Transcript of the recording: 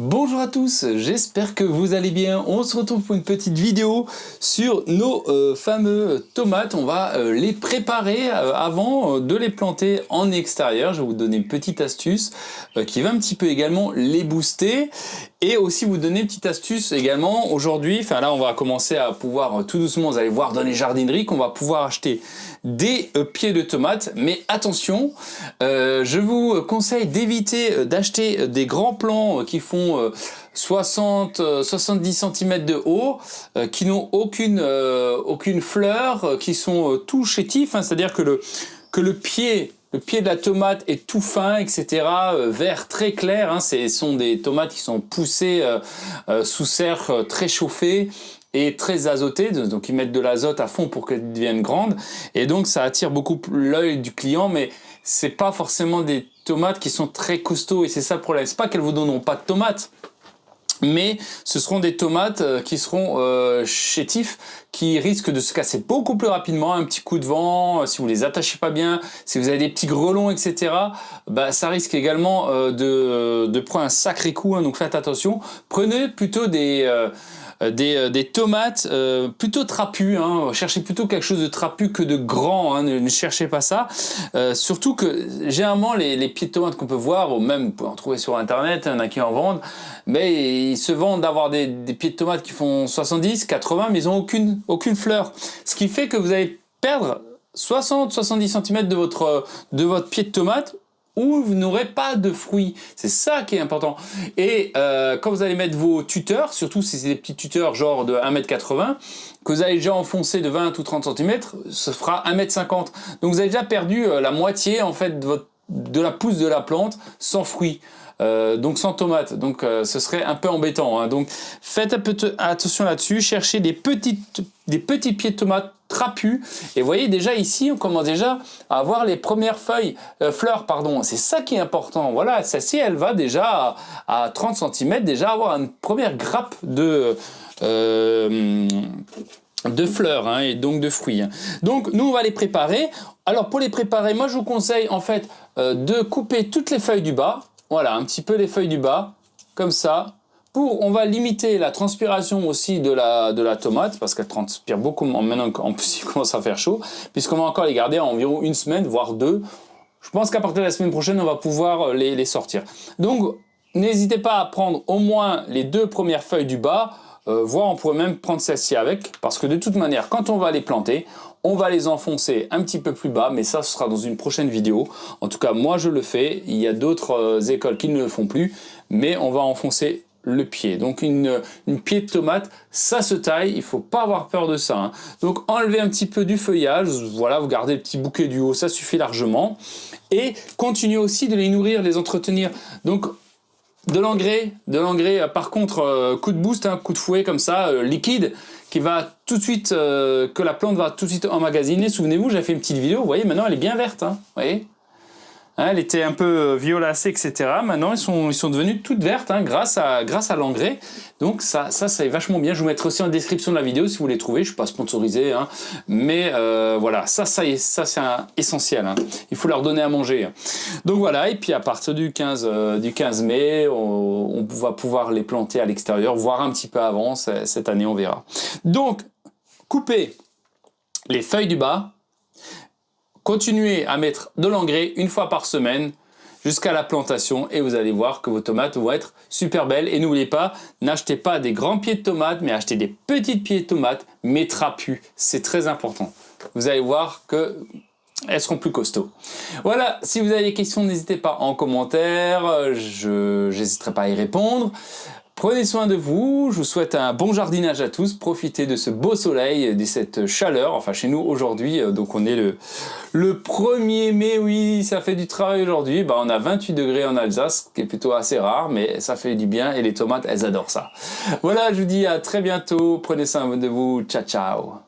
Bonjour à tous, j'espère que vous allez bien. On se retrouve pour une petite vidéo sur nos fameux tomates. On va les préparer avant de les planter en extérieur. Je vais vous donner une petite astuce qui va un petit peu également les booster. Et aussi vous donner une petite astuce également aujourd'hui. Enfin là on va commencer à pouvoir tout doucement, vous allez voir dans les jardineries qu'on va pouvoir acheter des pieds de tomates. Mais attention, je vous conseille d'éviter d'acheter des grands plants qui font 70 cm de haut, qui n'ont aucune fleur, qui sont tout chétifs, hein, c'est-à-dire que le pied de la tomate est tout fin, etc. Vert très clair, hein, ce sont des tomates qui sont poussées sous serre très chauffée et très azotées, donc ils mettent de l'azote à fond pour qu'elles deviennent grandes, et donc ça attire beaucoup l'œil du client, mais c'est pas forcément des tomates qui sont très costauds, et c'est ça le problème. C'est pas qu'elles vous donneront pas de tomates, mais ce seront des tomates qui seront chétifs, qui risquent de se casser beaucoup plus rapidement. Un petit coup de vent, si vous les attachez pas bien, si vous avez des petits grelons, etc., bah, ça risque également de prendre un sacré coup, hein, donc faites attention. Prenez plutôt des tomates plutôt trapues, hein. Cherchez plutôt quelque chose de trapu que de grand, hein. Ne cherchez pas ça. Surtout que généralement les pieds de tomates qu'on peut voir, ou même vous pouvez en trouver sur internet, il y en a qui en vendent, mais ils se vendent d'avoir des pieds de tomates qui font 70, 80, mais ils n'ont aucune fleur. Ce qui fait que vous allez perdre 60-70 cm de votre pied de tomate, où vous n'aurez pas de fruits. C'est ça qui est important. Et quand vous allez mettre vos tuteurs, surtout si c'est des petits tuteurs genre de 1,80 m, que vous allez déjà enfoncer de 20 ou 30 cm, ce fera 1,50 m. Donc vous avez déjà perdu la moitié en fait de la pousse de la plante sans fruits. Donc sans tomates, donc ce serait un peu embêtant, hein. Donc faites un peu attention là-dessus, cherchez des petits pieds de tomates trapus, et vous voyez déjà ici on commence déjà à avoir les premières fleurs, pardon. C'est ça qui est important. Voilà, celle-ci elle va déjà à 30 cm déjà avoir une première grappe de fleurs, hein, et donc de fruits. Donc nous on va les préparer. Alors pour les préparer, moi je vous conseille en fait de couper toutes les feuilles du bas. Voilà, un petit peu les feuilles du bas, comme ça. On va limiter la transpiration aussi de la tomate, parce qu'elle transpire beaucoup maintenant qu'en plus il commence à faire chaud, puisqu'on va encore les garder à environ une semaine, voire deux. Je pense qu'à partir de la semaine prochaine, on va pouvoir les sortir. Donc, n'hésitez pas à prendre au moins les 2 premières feuilles du bas, voire on pourrait même prendre celle-ci avec, parce que de toute manière, quand on va les planter, on va les enfoncer un petit peu plus bas, mais ça, ce sera dans une prochaine vidéo. En tout cas, moi, je le fais. Il y a d'autres écoles qui ne le font plus, mais on va enfoncer le pied. Donc, une pied de tomate, ça se taille. Il faut pas avoir peur de ça, hein. Donc, enlevez un petit peu du feuillage. Voilà, vous gardez le petit bouquet du haut, ça suffit largement. Et continuez aussi de les nourrir, les entretenir. Donc, de l'engrais, par contre, coup de boost, hein, coup de fouet comme ça, liquide, qui va tout de suite, que la plante va tout de suite emmagasiner. Souvenez-vous, j'ai fait une petite vidéo, vous voyez, maintenant elle est bien verte, hein, vous voyez, hein, elle était un peu violacée, etc. Maintenant, ils sont devenus toutes vertes, hein, grâce à l'engrais. Donc ça c'est vachement bien. Je vous mettrai aussi en description de la vidéo si vous les trouvez. Je ne suis pas sponsorisé, hein, mais voilà, ça c'est essentiel, hein. Il faut leur donner à manger. Donc voilà, et puis à partir du 15 mai, on va pouvoir les planter à l'extérieur, voire un petit peu avant. Cette année, on verra. Donc, coupez les feuilles du bas. Continuez à mettre de l'engrais une fois par semaine jusqu'à la plantation, et vous allez voir que vos tomates vont être super belles. Et n'oubliez pas, n'achetez pas des grands pieds de tomates, mais achetez des petits pieds de tomates, mais trapus. C'est très important. Vous allez voir que elles seront plus costauds. Voilà, si vous avez des questions, n'hésitez pas en commentaire, je n'hésiterai pas à y répondre. Prenez soin de vous, je vous souhaite un bon jardinage à tous, profitez de ce beau soleil, de cette chaleur, enfin chez nous aujourd'hui, donc on est le 1er mai, oui, ça fait du travail aujourd'hui, on a 28 degrés en Alsace, ce qui est plutôt assez rare, mais ça fait du bien, et les tomates, elles adorent ça. Voilà, je vous dis à très bientôt, prenez soin de vous, ciao ciao.